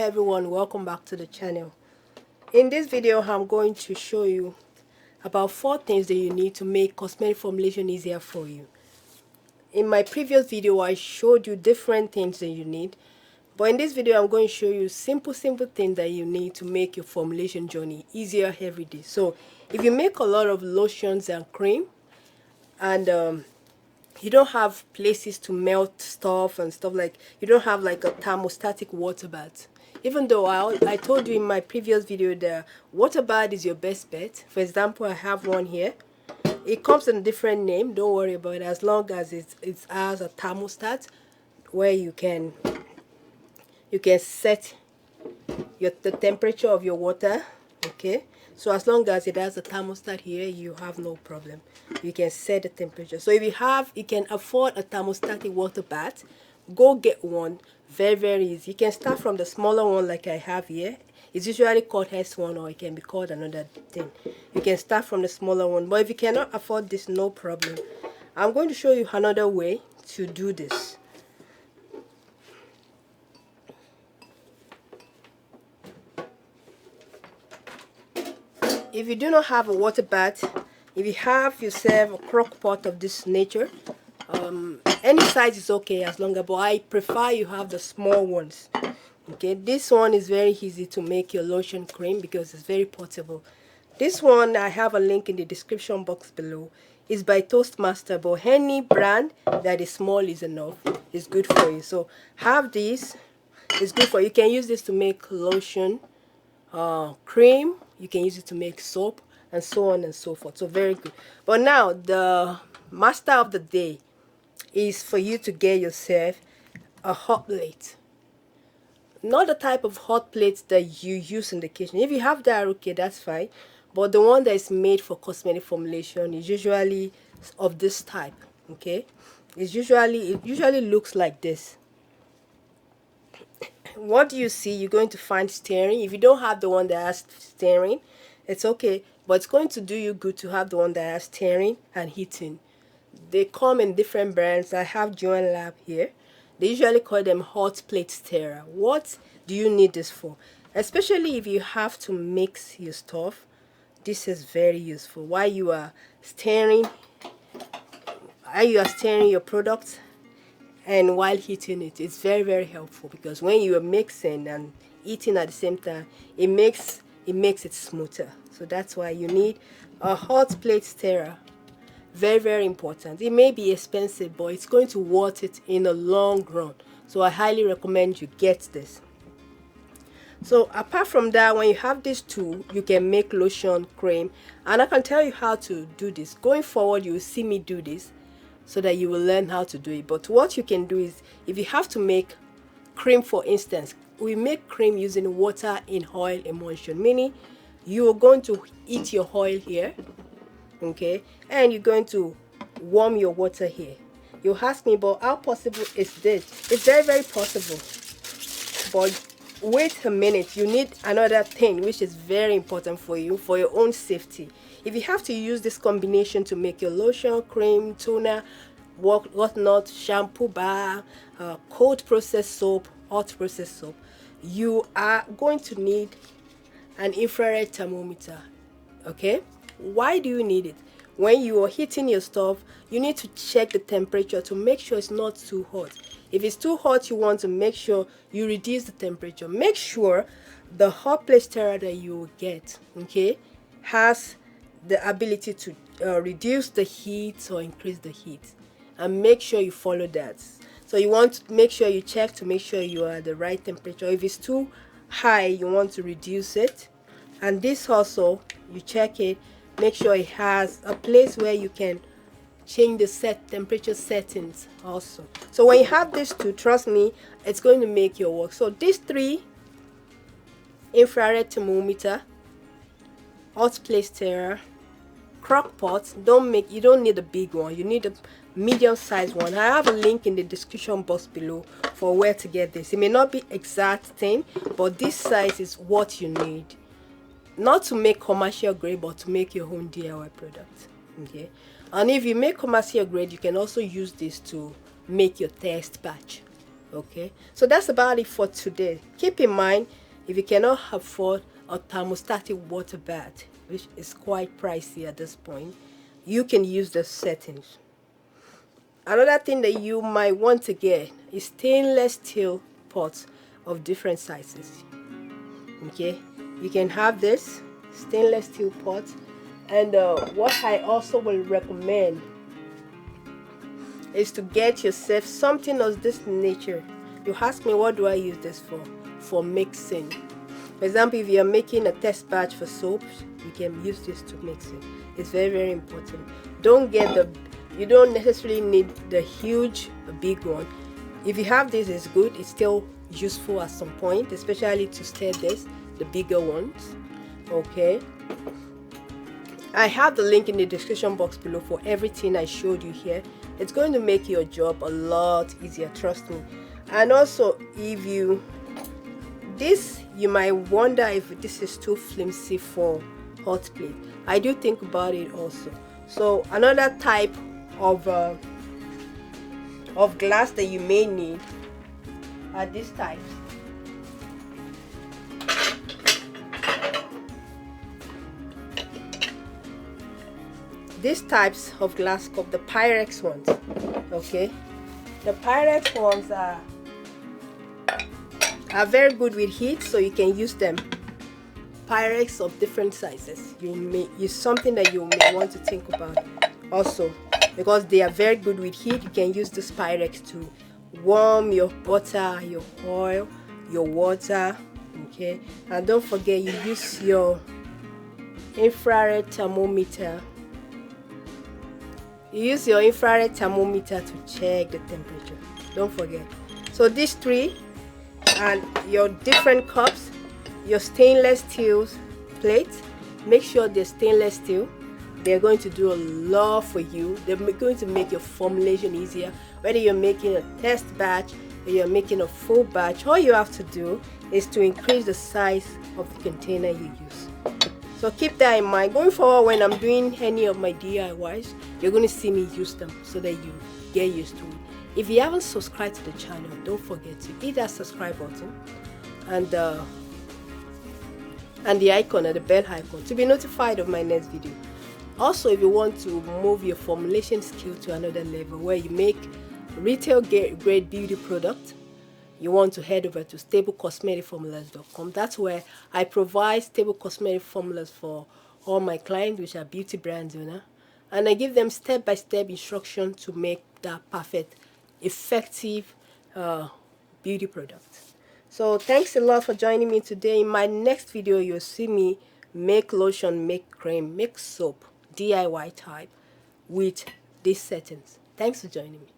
everyone, welcome back to the channel. In this video I'm going to show you about 4 things that you need to make cosmetic formulation easier for you. In my previous video I showed you different things that you need, but in this video I'm going to show you simple things that you need to make your formulation journey easier every day. So if you make a lot of lotions and cream and you don't have places to melt stuff and stuff, like you don't have like a thermostatic water bath, even though I told you in my previous video that water bath is your best bet. For example, I have one here. It comes in a different name, don't worry about it, as long as it has a thermostat where you can set the temperature of your water. Okay, so as long as it has a thermostat here, you have no problem. You can set the temperature. So if you can afford a thermostatic water bath, go get one. Very easy. You can start from the smaller one like I have here. It's usually called S1, or it can be called another thing. You can start from the smaller one, but if you cannot afford this, no problem. I'm going to show you another way to do this. If you do not have a water bath, if you have yourself a crock pot of this nature, any size is okay, as long as, but I prefer you have the small ones. Okay, this one is very easy to make your lotion cream because it's very portable. This one, I have a link in the description box below. It's by Toastmaster, but any brand that is small is enough. It's good for you. So have this. It's good for you. You can use this to make lotion, cream. You can use it to make soap, and so on and so forth. So very good. But now the master of the day is for you to get yourself a hot plate. Not the type of hot plate that you use in the kitchen. If you have that, okay, that's fine. But the one that is made for cosmetic formulation is usually of this type. Okay, it usually looks like this. What do you see? You're going to find stirring. If you don't have the one that has stirring, it's okay, but it's going to do you good to have the one that has stirring and heating. They come in different brands. I have Joanne Lab here. They usually call them hot plate stirrer. What do you need this for? Especially if you have to mix your stuff, this is very useful. While you are stirring your products and while heating it, it's very helpful, because when you are mixing and eating at the same time, it makes it smoother. So that's why you need a hot plate stirrer. Very important. It may be expensive, but it's going to worth it in the long run. So I highly recommend you get this. So apart from that, when you have this tool, you can make lotion, cream, and I can tell you how to do this. Going forward, you will see me do this so that you will learn how to do it. But what you can do is, if you have to make cream, for instance, we make cream using water in oil emulsion, meaning you are going to heat your oil here, okay, and you're going to warm your water here. You ask me, but how possible is this? It's very possible, but wait a minute, you need another thing which is very important for you, for your own safety. If you have to use this combination to make your lotion, cream, toner, whatnot, shampoo bar, cold processed soap, hot processed soap, you are going to need an infrared thermometer. Okay, why do you need it? When you are heating your stuff, you need to check the temperature to make sure it's not too hot. If it's too hot, you want to make sure you reduce the temperature. Make sure the hot plate stirrer that you get, okay, has the ability to reduce the heat or increase the heat, and make sure you follow that. So you want to make sure you check to make sure you are at the right temperature. If it's too high, you want to reduce it. And this also, you check it, make sure it has a place where you can change the temperature settings also. So when you have this two, trust me, it's going to make your work. So these 3: infrared thermometer, hot plate stirrer, crock pot. You don't need a big one, you need a medium sized one. I have a link in the description box below for where to get this. It may not be exact thing, but this size is what you need, not to make commercial grade, but to make your own DIY product. Okay, and if you make commercial grade, you can also use this to make your test batch. Okay, so that's about it for today. Keep in mind, if you cannot afford a thermostatic water bath, which is quite pricey at this point, you can use the settings. Another thing that you might want to get is stainless steel pots of different sizes. Okay, you can have this stainless steel pot, and what I also will recommend is to get yourself something of this nature. You ask me, what do I use this for? For mixing. For example, if you're making a test batch for soaps, you can use this to mix it. It's very, very important. You don't necessarily need the huge, big one. If you have this, it's good. It's still useful at some point, especially to stir this, the bigger ones. Okay. I have the link in the description box below for everything I showed you here. It's going to make your job a lot easier, trust me. And also, if you might wonder if this is too flimsy for hot plate. I do think about it also. So another type of glass that you may need are these types. These types of glass cup, the Pyrex ones. Okay, the Pyrex ones are very good with heat, so you can use them. Pyrex of different sizes. It's something that you may want to think about also, because they are very good with heat. You can use this Pyrex to warm your butter, your oil, your water. Okay, and don't forget, you use your infrared thermometer. You use your infrared thermometer to check the temperature. Don't forget. So these three, and your different cups, your stainless steel plates, make sure they're stainless steel. They're going to do a lot for you. They're going to make your formulation easier. Whether you're making a test batch or you're making a full batch, all you have to do is to increase the size of the container you use. So keep that in mind. Going forward, when I'm doing any of my DIYs, you're going to see me use them so that you get used to it. If you haven't subscribed to the channel, don't forget to hit that subscribe button and the icon, or the bell icon, to be notified of my next video. Also, if you want to move your formulation skill to another level where you make retail grade beauty products, you want to head over to stablecosmeticformulas.com. That's where I provide stable cosmetic formulas for all my clients, which are beauty brand owner, and I give them step-by-step instruction to make that perfect, effective beauty product. So thanks a lot for joining me today. In my next video, you'll see me make lotion, make cream, make soap, DIY type with these settings. Thanks for joining me.